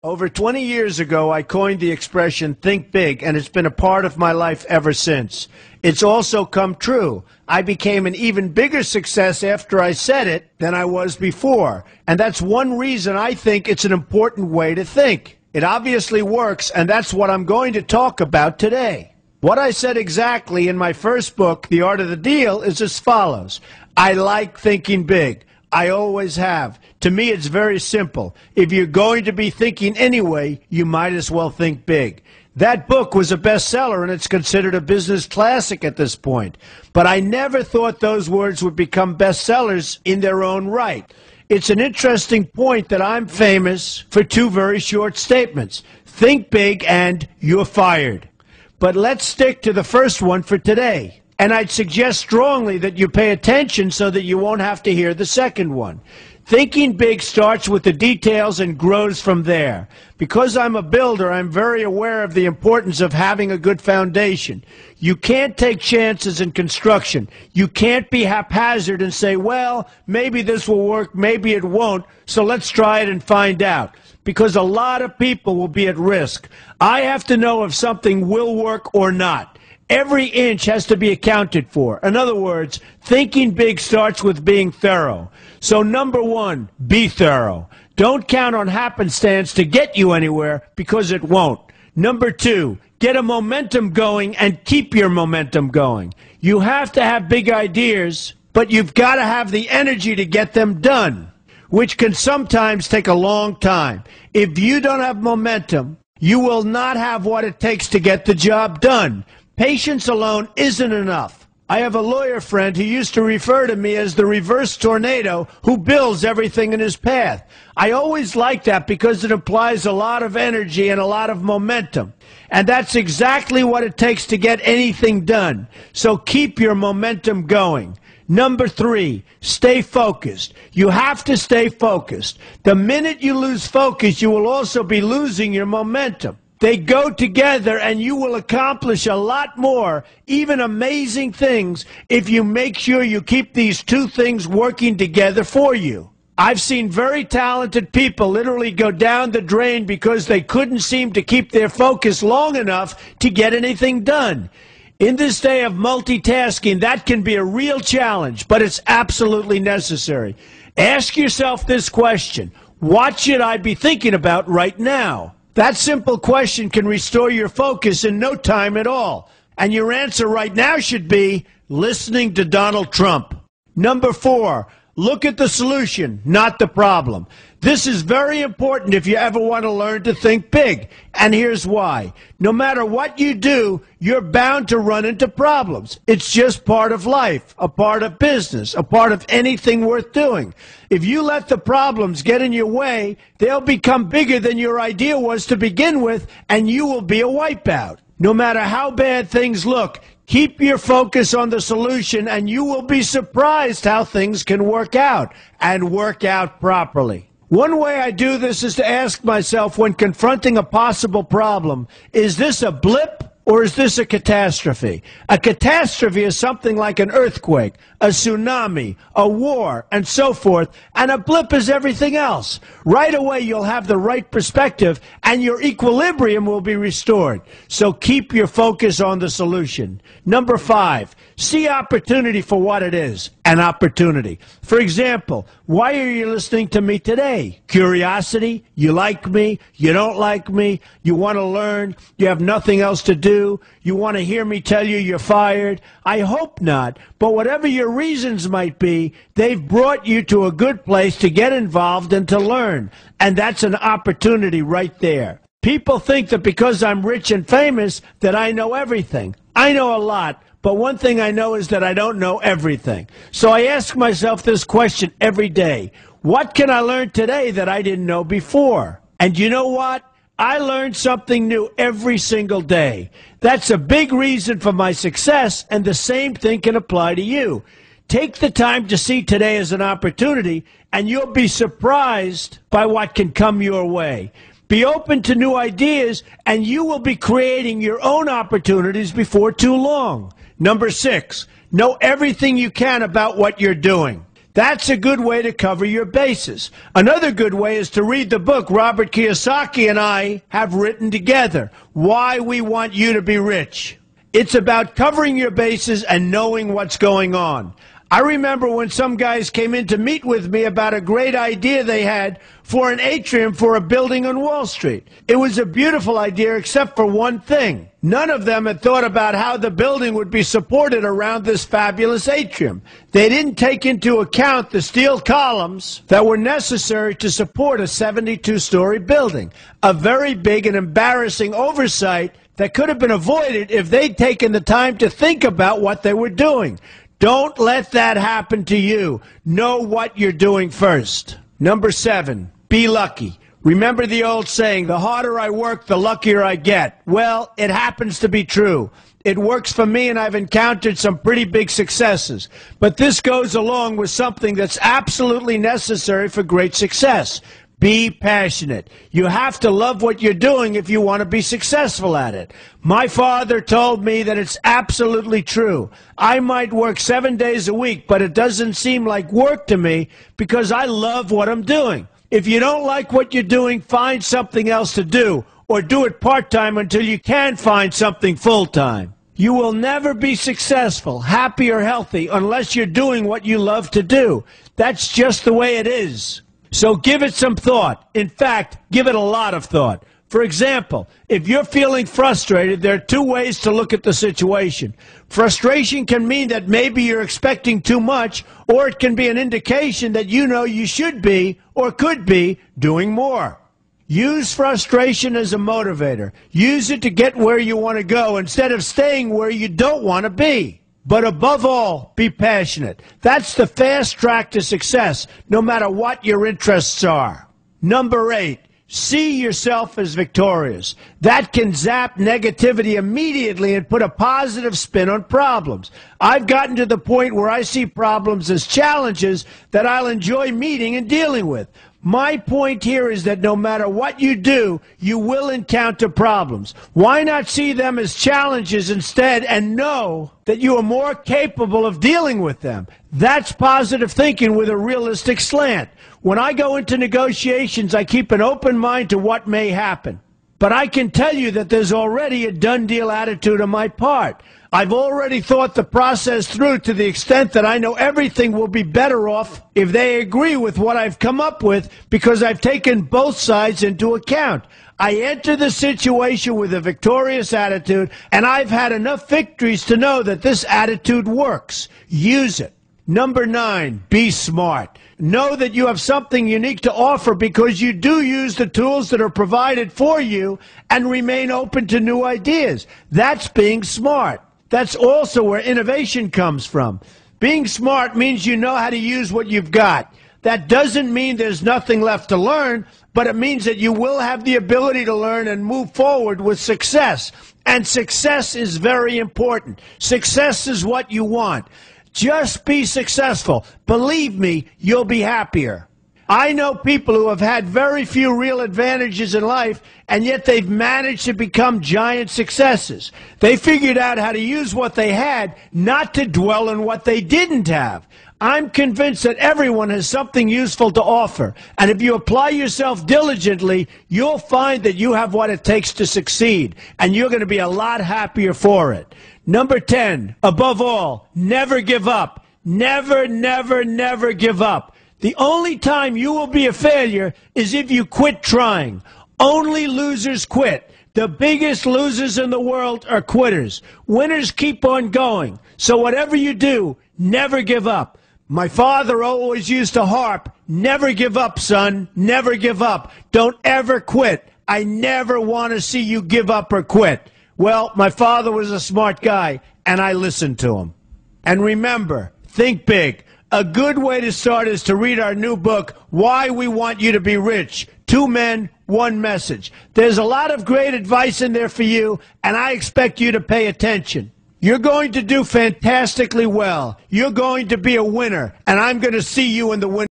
Over 20 years ago, I coined the expression, think big, and it's been a part of my life ever since. It's also come true. I became an even bigger success after I said it than I was before. And that's one reason I think it's an important way to think. It obviously works, and that's what I'm going to talk about today. What I said exactly in my first book, The Art of the Deal, is as follows. I like thinking big. I always have. To me, it's very simple. If you're going to be thinking anyway, you might as well think big. That book was a bestseller, and it's considered a business classic at this point. But I never thought those words would become bestsellers in their own right. It's an interesting point that I'm famous for two very short statements. Think big and you're fired. But let's stick to the first one for today. And I'd suggest strongly that you pay attention so that you won't have to hear the second one. Thinking big starts with the details and grows from there. Because I'm a builder, I'm very aware of the importance of having a good foundation. You can't take chances in construction. You can't be haphazard and say, well, maybe this will work, maybe it won't, so let's try it and find out. Because a lot of people will be at risk. I have to know if something will work or not. Every inch has to be accounted for. In other words, thinking big starts with being thorough. So number one, be thorough. Don't count on happenstance to get you anywhere because it won't. Number two, get a momentum going and keep your momentum going. You have to have big ideas, but you've got to have the energy to get them done, which can sometimes take a long time. If you don't have momentum, you will not have what it takes to get the job done. Patience alone isn't enough. I have a lawyer friend who used to refer to me as the reverse tornado who builds everything in his path. I always like that because it implies a lot of energy and a lot of momentum. And that's exactly what it takes to get anything done. So keep your momentum going. Number three, stay focused. You have to stay focused. The minute you lose focus, you will also be losing your momentum. They go together, and you will accomplish a lot more, even amazing things, if you make sure you keep these two things working together for you. I've seen very talented people literally go down the drain because they couldn't seem to keep their focus long enough to get anything done. In this day of multitasking, that can be a real challenge, but it's absolutely necessary. Ask yourself this question: what should I be thinking about right now? That simple question can restore your focus in no time at all. And your answer right now should be listening to Donald Trump. Number four, look at the solution, not the problem. This is very important if you ever want to learn to think big. And here's why. No matter what you do, you're bound to run into problems. It's just part of life, a part of business, a part of anything worth doing. If you let the problems get in your way, they'll become bigger than your idea was to begin with, and you will be a wipeout. No matter how bad things look, keep your focus on the solution, and you will be surprised how things can work out, and work out properly. One way I do this is to ask myself when confronting a possible problem, is this a blip or is this a catastrophe? A catastrophe is something like an earthquake, a tsunami, a war, and so forth, and a blip is everything else. Right away you'll have the right perspective and your equilibrium will be restored. So keep your focus on the solution. Number five, see opportunity for what it is, an opportunity. For example, why are you listening to me today? Curiosity? You like me? You don't like me? You want to learn? You have nothing else to do? You want to hear me tell you you're fired? I hope not, but whatever your reasons might be, they've brought you to a good place to get involved and to learn, and that's an opportunity right there. People think that because I'm rich and famous that I know everything. I know a lot, but one thing I know is that I don't know everything. So I ask myself this question every day. What can I learn today that I didn't know before? And you know what? I learn something new every single day. That's a big reason for my success, and the same thing can apply to you. Take the time to see today as an opportunity, and you'll be surprised by what can come your way. Be open to new ideas, and you will be creating your own opportunities before too long. Number six, know everything you can about what you're doing. That's a good way to cover your bases. Another good way is to read the book Robert Kiyosaki and I have written together, Why We Want You to Be Rich. It's about covering your bases and knowing what's going on. I remember when some guys came in to meet with me about a great idea they had for an atrium for a building on Wall Street. It was a beautiful idea except for one thing. None of them had thought about how the building would be supported around this fabulous atrium. They didn't take into account the steel columns that were necessary to support a 72-story building. A very big and embarrassing oversight that could have been avoided if they'd taken the time to think about what they were doing. Don't let that happen to you. Know what you're doing first. Number 7, be lucky. Remember the old saying, the harder I work, the luckier I get. Well, it happens to be true. It works for me, and I've encountered some pretty big successes. But this goes along with something that's absolutely necessary for great success. Be passionate. You have to love what you're doing if you want to be successful at it. My father told me that it's absolutely true. I might work 7 days a week, but it doesn't seem like work to me because I love what I'm doing. If you don't like what you're doing, find something else to do, or do it part-time until you can find something full-time. You will never be successful, happy, or healthy unless you're doing what you love to do. That's just the way it is. So give it some thought. In fact, give it a lot of thought. For example, if you're feeling frustrated, there are 2 ways to look at the situation. Frustration can mean that maybe you're expecting too much, or it can be an indication that you know you should be, or could be, doing more. Use frustration as a motivator. Use it to get where you want to go instead of staying where you don't want to be. But above all, be passionate. That's the fast track to success, no matter what your interests are. Number 8, see yourself as victorious. That can zap negativity immediately and put a positive spin on problems. I've gotten to the point where I see problems as challenges that I'll enjoy meeting and dealing with. My point here is that no matter what you do, you will encounter problems. Why not see them as challenges instead and know that you are more capable of dealing with them? That's positive thinking with a realistic slant. When I go into negotiations, I keep an open mind to what may happen. But I can tell you that there's already a done deal attitude on my part. I've already thought the process through to the extent that I know everything will be better off if they agree with what I've come up with because I've taken both sides into account. I enter the situation with a victorious attitude, and I've had enough victories to know that this attitude works. Use it. Number 9, be smart. Know that you have something unique to offer because you do use the tools that are provided for you and remain open to new ideas. That's being smart. That's also where innovation comes from. Being smart means you know how to use what you've got. That doesn't mean there's nothing left to learn, but it means that you will have the ability to learn and move forward with success. And success is very important. Success is what you want. Just be successful. Believe me, you'll be happier. I know people who have had very few real advantages in life, and yet they've managed to become giant successes. They figured out how to use what they had, not to dwell on what they didn't have. I'm convinced that everyone has something useful to offer, and if you apply yourself diligently, you'll find that you have what it takes to succeed, and you're going to be a lot happier for it. Number 10, above all, never give up. Never, never, never give up. The only time you will be a failure is if you quit trying. Only losers quit. The biggest losers in the world are quitters. Winners keep on going. So whatever you do, never give up. My father always used to harp, never give up, son, never give up. Don't ever quit. I never want to see you give up or quit. Well, my father was a smart guy, and I listened to him. And remember, think big. A good way to start is to read our new book, Why We Want You to Be Rich. 2 men, 1 message. There's a lot of great advice in there for you, and I expect you to pay attention. You're going to do fantastically well. You're going to be a winner, and I'm going to see you in the winner.